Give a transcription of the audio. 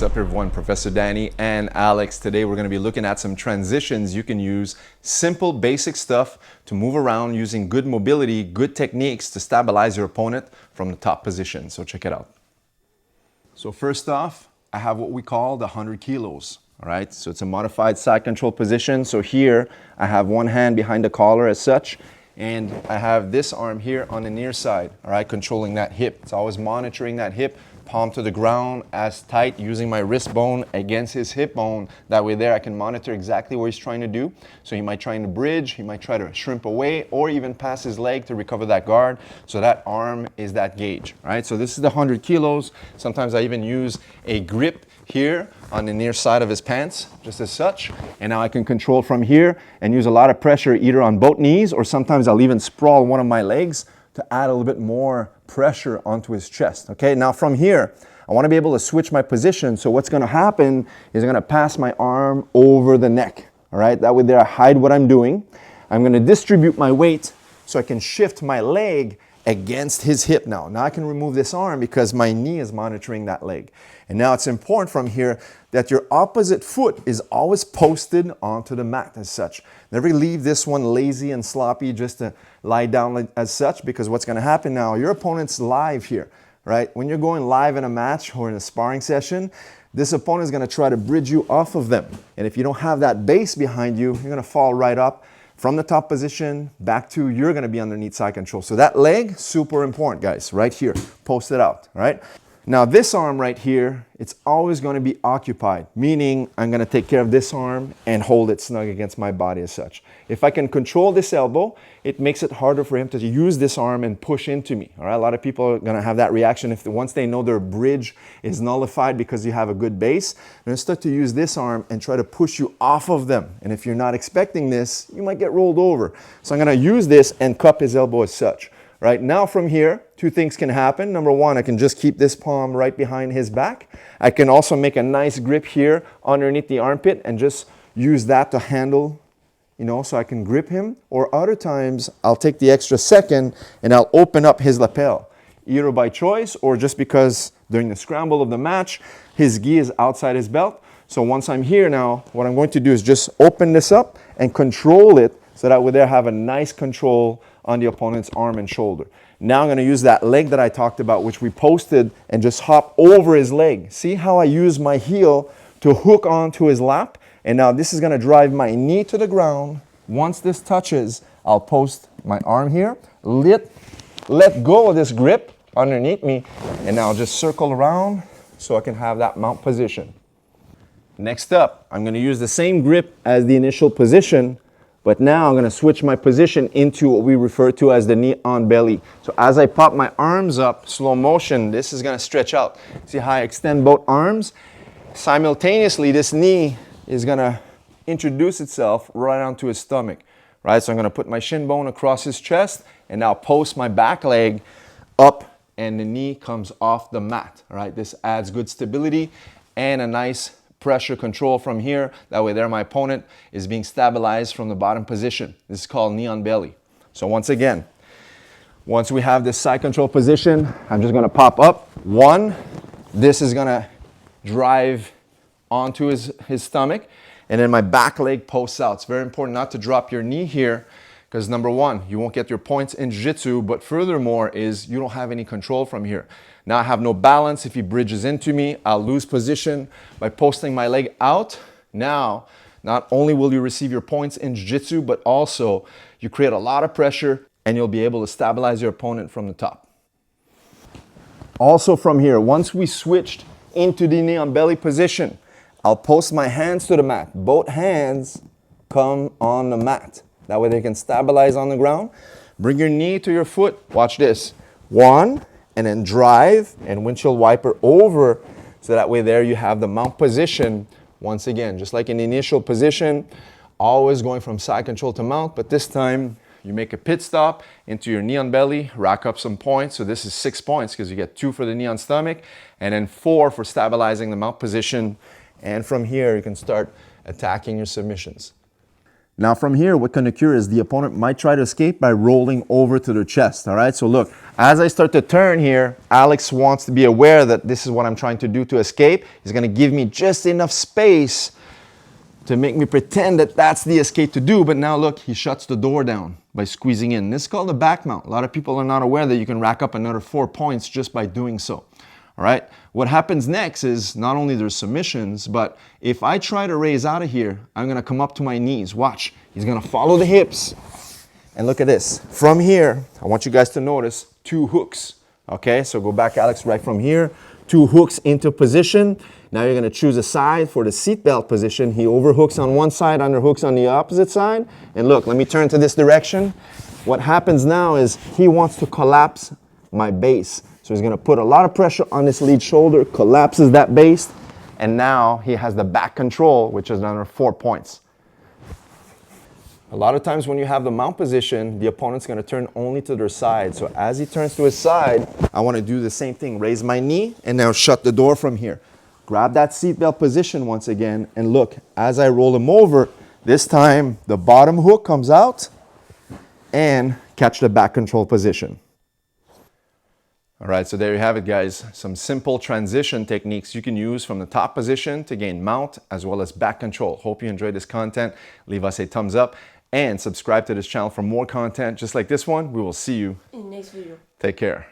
up everyone? Professor Danny and Alex. Today we're going to be looking at some transitions you can use, simple basic stuff to move around using good mobility, good techniques to stabilize your opponent from the top position. So check it out. So first off, I have what we call the 100 kilos. All right, so it's a modified side control position. So here I have one hand behind the collar as such, and I have this arm here on the near side, all right, controlling that hip. It's always monitoring that hip, palm to the ground as tight, using my wrist bone against his hip bone. That way there I can monitor exactly what he's trying to do. So he might try to bridge, he might try to shrimp away, or even pass his leg to recover that guard. So that arm is that gauge, right? So this is the 100 kilos. Sometimes I even use a grip here on the near side of his pants, just as such. And now I can control from here and use a lot of pressure either on both knees, or sometimes I'll even sprawl one of my legs to add a little bit more pressure onto his chest. Okay, now from here, I want to be able to switch my position. So what's going to happen is I'm going to pass my arm over the neck. All right, that way there I hide what I'm doing. I'm going to distribute my weight so I can shift my leg against his hip now. Now I can remove this arm because my knee is monitoring that leg. And now it's important from here that your opposite foot is always posted onto the mat as such. Never leave this one lazy and sloppy just to lie down as such, because what's going to happen now, your opponent's live here, right? When you're going live in a match or in a sparring session, this opponent is going to try to bridge you off of them. And if you don't have that base behind you, you're going to fall right up from the top position back to you're going to be underneath side control. So that leg, super important, guys, right here, post it out, right? Now this arm right here, it's always going to be occupied, meaning I'm going to take care of this arm and hold it snug against my body as such. If I can control this elbow, it makes it harder for him to use this arm and push into me. All right, a lot of people are going to have that reaction once they know their bridge is nullified because you have a good base. They're going to start to use this arm and try to push you off of them. And if you're not expecting this, you might get rolled over. So I'm going to use this and cup his elbow as such. Right now from here, two things can happen. Number one, I can just keep this palm right behind his back. I can also make a nice grip here underneath the armpit and just use that to handle, so I can grip him. Or other times, I'll take the extra second and I'll open up his lapel, either by choice or just because during the scramble of the match, his gi is outside his belt. So once I'm here now, what I'm going to do is just open this up and control it so that way there have a nice control on the opponent's arm and shoulder. Now I'm going to use that leg that I talked about, which we posted, and just hop over his leg. See how I use my heel to hook onto his lap? And now this is going to drive my knee to the ground. Once this touches, I'll post my arm here, let go of this grip underneath me, and now I'll just circle around so I can have that mount position. Next up, I'm going to use the same grip as the initial position, but now I'm going to switch my position into what we refer to as the knee on belly. So as I pop my arms up, slow motion, this is going to stretch out. See how I extend both arms? Simultaneously, this knee is going to introduce itself right onto his stomach. Right? So I'm going to put my shin bone across his chest and now post my back leg up, and the knee comes off the mat. All right? This adds good stability and a nice pressure control from here. That way there my opponent is being stabilized from the bottom position. This is called knee on belly. So once again, once we have this side control position, I'm just going to pop up. One, this is going to drive onto his stomach, and then my back leg posts out. It's very important not to drop your knee here, because number one, you won't get your points in Jiu-Jitsu, but furthermore is you don't have any control from here. Now I have no balance. If he bridges into me, I'll lose position by posting my leg out. Now, not only will you receive your points in Jiu-Jitsu, but also you create a lot of pressure and you'll be able to stabilize your opponent from the top. Also from here, once we switched into the knee on belly position, I'll post my hands to the mat. Both hands come on the mat. That way they can stabilize on the ground. Bring your knee to your foot. Watch this. One, and then drive and windshield wiper over, so that way there you have the mount position. Once again, just like in the initial position, always going from side control to mount, but this time you make a pit stop into your knee on belly, rack up some points. So this is 6 points because you get 2 for the knee on stomach and then 4 for stabilizing the mount position. And from here you can start attacking your submissions. Now from here, what can occur is the opponent might try to escape by rolling over to their chest, all right? So look, as I start to turn here, Alex wants to be aware that this is what I'm trying to do to escape. He's gonna give me just enough space to make me pretend that that's the escape to do, but now look, he shuts the door down by squeezing in. This is called a back mount. A lot of people are not aware that you can rack up another 4 points just by doing so. All right, what happens next is not only there's submissions, but if I try to raise out of here, I'm gonna come up to my knees. Watch, he's gonna follow the hips. And look at this. From here, I want you guys to notice 2 hooks. Okay, so go back, Alex, right from here. 2 hooks into position. Now you're gonna choose a side for the seatbelt position. He overhooks on one side, underhooks on the opposite side. And look, let me turn to this direction. What happens now is he wants to collapse my base. So he's gonna put a lot of pressure on this lead shoulder, collapses that base, and now he has the back control, which is another 4 points. A lot of times when you have the mount position, the opponent's gonna turn only to their side. So as he turns to his side, I wanna do the same thing. Raise my knee and now shut the door from here. Grab that seatbelt position once again, and look, as I roll him over, this time the bottom hook comes out and catch the back control position. All right, so there you have it, guys. Some simple transition techniques you can use from the top position to gain mount as well as back control. Hope you enjoyed this content. Leave us a thumbs up and subscribe to this channel for more content just like this one. We will see you in the next video. Take care.